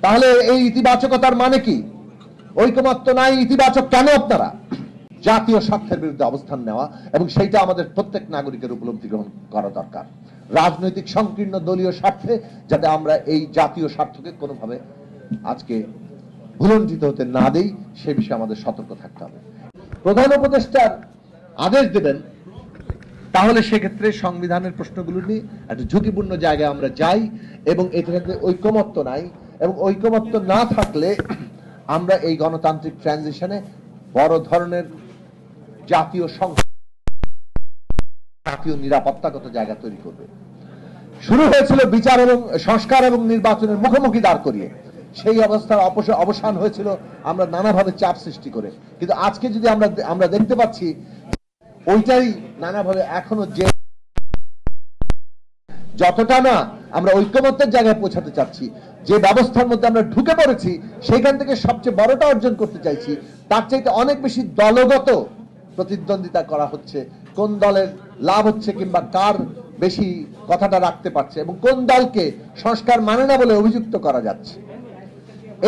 তাহলে এই ইতিবাচকতার মানে কি? ঐকমত্য নাই, ইতিবাচক কেন আপনারা? জাতীয় স্বার্থের বিরুদ্ধে অবস্থান নেওয়া এবং সেইটা আমাদের প্রত্যেক নাগরিকের উপলব্ধি গ্রহণ করা দরকার। রাজনৈতিক সংকীর্ণ দলীয় স্বার্থে যাতে আমরা এই জাতীয় স্বার্থকে কোনোভাবে আজকে ভুলঞ্জিত হতে না দেই, সে বিষয়ে আমাদের সতর্ক থাকতে হবে। প্রধান উপদেষ্টার আদেশ দেবেন, তাহলে সেক্ষেত্রে সংবিধানের প্রশ্নগুলো নিয়ে একটা ঝুঁকিপূর্ণ জায়গায় আমরা যাই এবং এটাতে ঐকমত্য নাই, এবং ঐকমত্য না থাকলে আমরা এই গণতান্ত্রিক ট্রানজিশনে বড় ধরনের জাতীয় নিরাপত্তাগত জায়গা তৈরি করবে। শুরু হয়েছিল বিচার এবং সংস্কার এবং নির্বাচনের মুখোমুখি দাঁড় করিয়ে, সেই অবস্থার অবসান হয়েছিল আমরা নানাভাবে চাপ সৃষ্টি করে। কিন্তু আজকে যদি আমরা দেখতে পাচ্ছি ওইটাই নানাভাবে এখনো যে যতটা না আমরা ঐক্যমত্যের জায়গায় পৌঁছাতে চাচ্ছি, যে ব্যবস্থার মধ্যে আমরা ঢুকে পড়েছি সেখান থেকে সবচেয়ে বড়টা অর্জন করতে চাইছি, তার চাইতে অনেক বেশি দলগত প্রতিদ্বন্দ্বিতা করা হচ্ছে। কোন দলের লাভ হচ্ছে কিংবা কার বেশি কথাটা রাখতে পারছে এবং কোন দলকে সংস্কার মানে না বলে অভিযুক্ত করা যাচ্ছে।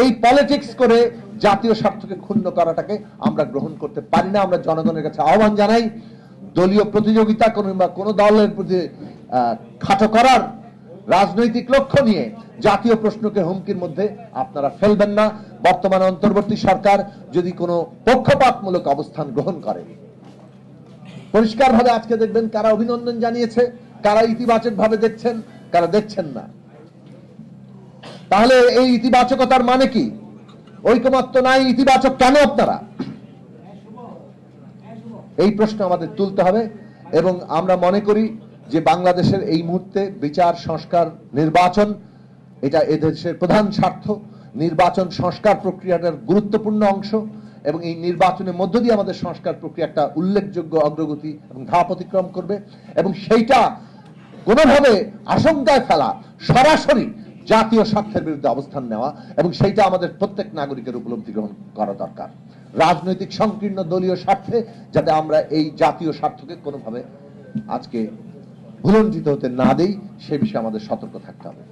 এই পলিটিক্স করে জাতীয় স্বার্থকে ক্ষুণ্ণ করাটাকে আমরা গ্রহণ করতে পারি না। আমরা জনগণের কাছে আহ্বান জানাই, দলীয় প্রতিযোগিতা কিংবা কোনো দলের প্রতি খাটো করার রাজনৈতিক লক্ষ্য নিয়ে জাতীয় প্রশ্নকে হুমকির মধ্যে আপনারা ফেলবেন না। বর্তমান অন্তর্বর্তী সরকার যদি কোনো পক্ষপাতমূলক অবস্থান গ্রহণ করে, পরিষ্কারভাবে আজকে দেখবেন কারা অভিনন্দন জানিয়েছে, কারা ইতিবাচক ভাবে দেখছেন, কারা দেখছেন না। তাহলে এই ইতিবাচকতার মানে কি? ঐকমত্য নাই, ইতিবাচক কেন আপনারা? এই প্রশ্ন আমাদের তুলতে হবে। এবং আমরা মনে করি যে বাংলাদেশের এই মুহূর্তে বিচার, সংস্কার, নির্বাচন এটা এদেশের প্রধান স্বার্থ। নির্বাচন সংস্কার প্রক্রিয়াটার গুরুত্বপূর্ণ অংশ এবং এই নির্বাচনের মধ্য দিয়ে আমাদের সংস্কার প্রক্রিয়া একটা উল্লেখযোগ্য অগ্রগতি এবং ধাপ অতিক্রম করবে। এবং সেইটা কোনোভাবে আশঙ্কায় ফেলা, সরাসরি জাতীয় স্বার্থের বিরুদ্ধে অবস্থান নেওয়া এবং সেইটা আমাদের প্রত্যেক নাগরিকের উপলব্ধি গ্রহণ করা দরকার। রাজনৈতিক সংকীর্ণ দলীয় স্বার্থে যাতে আমরা এই জাতীয় স্বার্থকে কোনোভাবে আজকে ভুলঞ্জিত হতে না দেই, সে বিষয়ে আমাদের সতর্ক থাকতে হবে।